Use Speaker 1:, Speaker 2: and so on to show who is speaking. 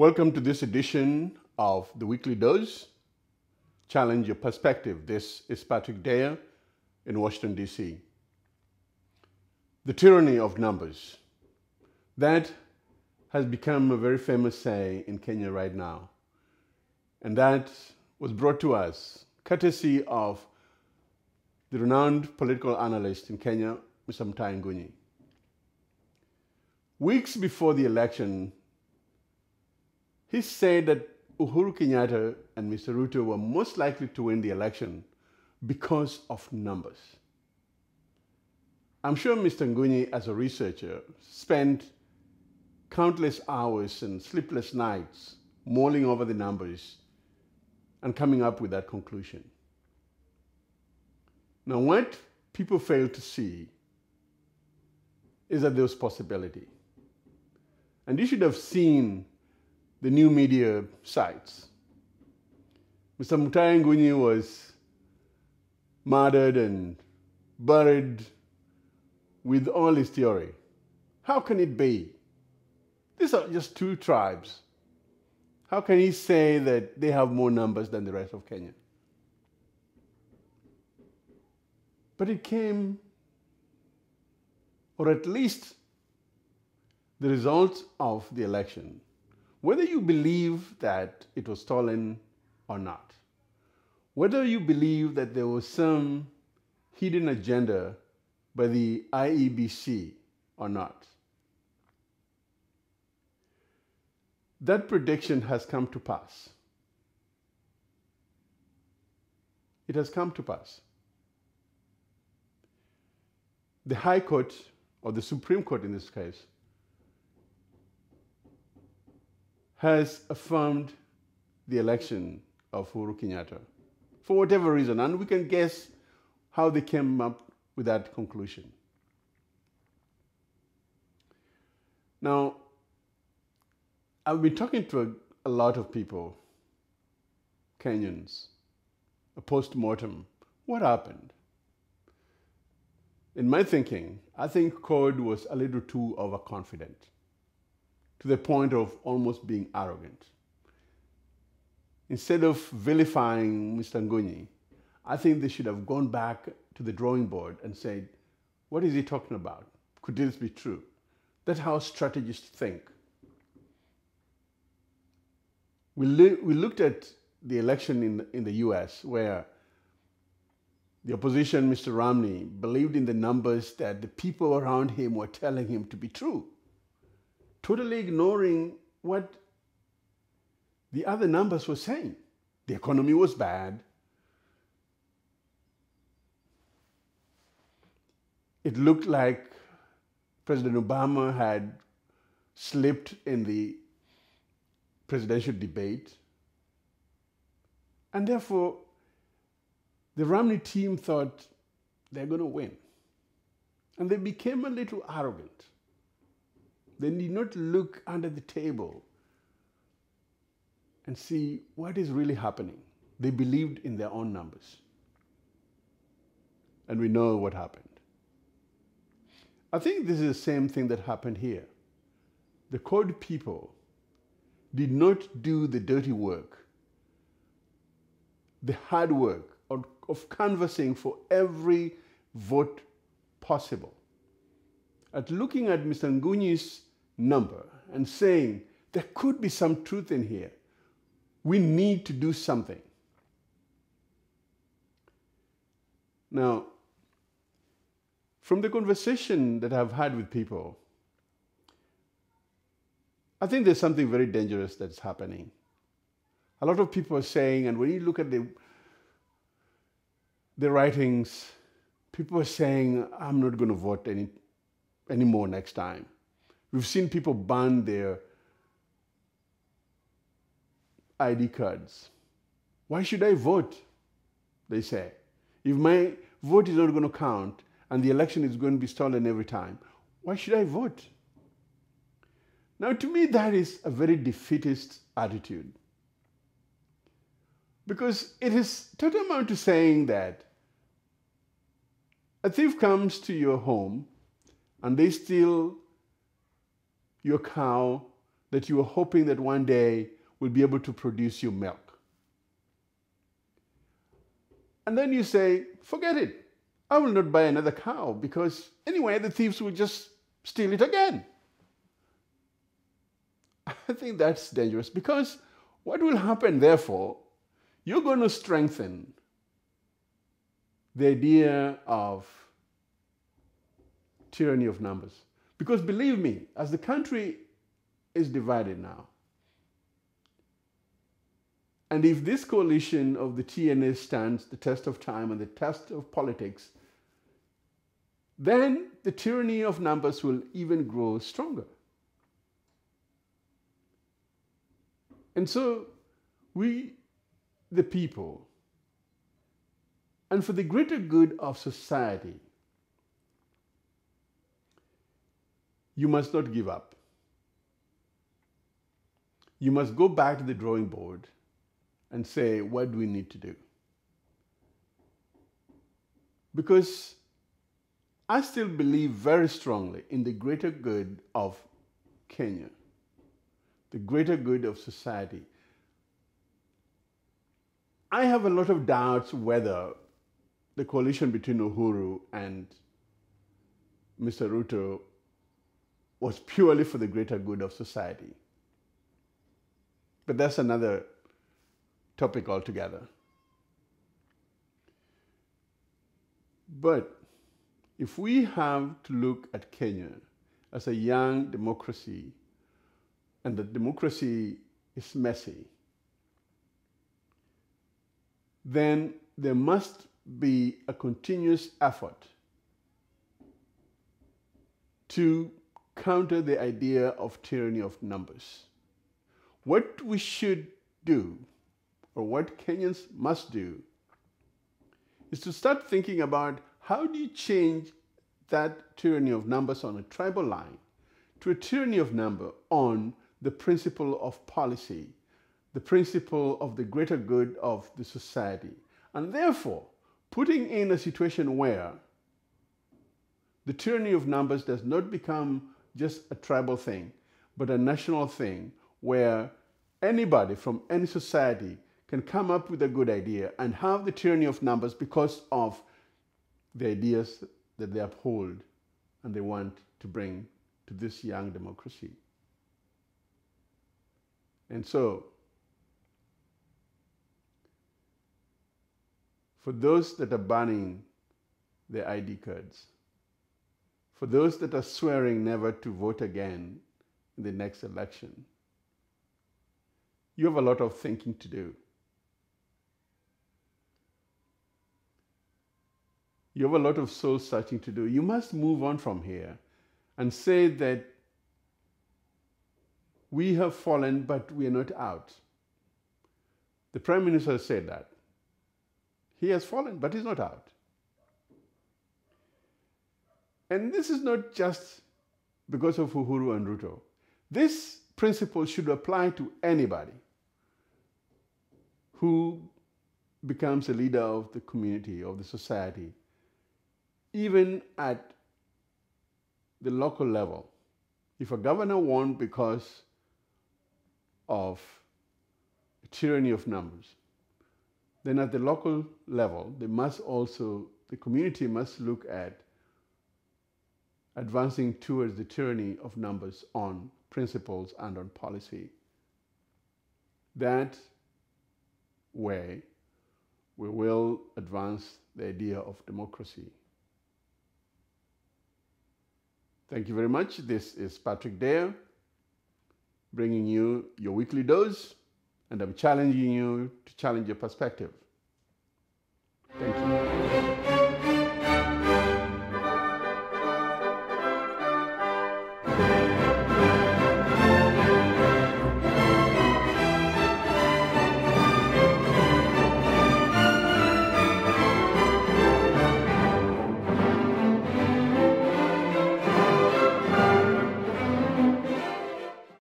Speaker 1: Welcome to this edition of the Weekly Dose. Challenge your perspective. This is Patrick Dyer in Washington, D.C. The tyranny of numbers. That has become a very famous saying in Kenya right now. And that was brought to us courtesy of the renowned political analyst in Kenya, Mr. Tyranny. Weeks before the election, he said that Uhuru Kenyatta and Mr. Ruto were most likely to win the election because of numbers. I'm sure Mr. Ngugi, as a researcher, spent countless hours and sleepless nights mulling over the numbers and coming up with that conclusion. Now, what people fail to see is that there was possibility. And you should have seen the new media sites. Mr. Tyranny was murdered and buried with all his theory. How can it be? These are just two tribes. How can he say that they have more numbers than the rest of Kenya? But it came, or at least the results of the election, whether you believe that it was stolen or not, whether you believe that there was some hidden agenda by the IEBC or not, that prediction has come to pass. It has come to pass. The High Court, or the Supreme Court in this case, has affirmed the election of Uhuru Kenyatta for whatever reason, and we can guess how they came up with that conclusion. Now, I've been talking to a lot of people, Kenyans, a post-mortem. What happened? In my thinking, I think CORD was a little too overconfident, to the point of almost being arrogant. Instead of vilifying Mr. Ngugi, I think they should have gone back to the drawing board and said, what is he talking about? Could this be true? That's how strategists think. We looked at the election in the US, where the opposition, Mr. Romney, believed in the numbers that the people around him were telling him to be true, totally ignoring what the other numbers were saying. The economy was bad. It looked like President Obama had slipped in the presidential debate. And therefore, the Romney team thought they're going to win. And they became a little arrogant. They did not look under the table and see what is really happening. They believed in their own numbers. And we know what happened. I think this is the same thing that happened here. The CORD people did not do the dirty work, the hard work of canvassing for every vote possible. At looking at Mr. Ngugi's number and saying, there could be some truth in here. We need to do something. Now, from the conversation that I've had with people, I think there's something very dangerous that's happening. A lot of people are saying, and when you look at the writings, people are saying, I'm not going to vote anymore next time. We've seen people burn their ID cards. Why should I vote? They say. If my vote is not going to count and the election is going to be stolen every time, why should I vote? Now, to me, that is a very defeatist attitude. Because it is tantamount to saying that a thief comes to your home and they steal your cow, that you are hoping that one day will be able to produce you milk. And then you say, forget it. I will not buy another cow because anyway, the thieves will just steal it again. I think that's dangerous because what will happen, therefore, you're going to strengthen the idea of tyranny of numbers. Because believe me, as the country is divided now, and if this coalition of the TNA stands the test of time and the test of politics, then the tyranny of numbers will even grow stronger. And so we, the people, and for the greater good of society, you must not give up. You must go back to the drawing board and say, what do we need to do? Because I still believe very strongly in the greater good of Kenya, the greater good of society. I have a lot of doubts whether the coalition between Uhuru and Mr. Ruto was purely for the greater good of society. But that's another topic altogether. But if we have to look at Kenya as a young democracy, and the democracy is messy, then there must be a continuous effort to counter the idea of tyranny of numbers. What we should do, or what Kenyans must do, is to start thinking about how do you change that tyranny of numbers on a tribal line to a tyranny of number on the principle of policy, the principle of the greater good of the society, and therefore putting in a situation where the tyranny of numbers does not become just a tribal thing, but a national thing where anybody from any society can come up with a good idea and have the tyranny of numbers because of the ideas that they uphold and they want to bring to this young democracy. And so, for those that are banning their ID cards, for those that are swearing never to vote again in the next election, you have a lot of thinking to do. You have a lot of soul searching to do. You must move on from here and say that we have fallen, but we are not out. The Prime Minister said that. He has fallen, but he's not out. And this is not just because of Uhuru and Ruto. This principle should apply to anybody who becomes a leader of the community, of the society, even at the local level. If a governor won because of tyranny of numbers, then at the local level, the community must look at advancing towards the tyranny of numbers on principles and on policy. That way, we will advance the idea of democracy. Thank you very much. This is Patrick Dare, bringing you your weekly dose, and I'm challenging you to challenge your perspective. Thank you.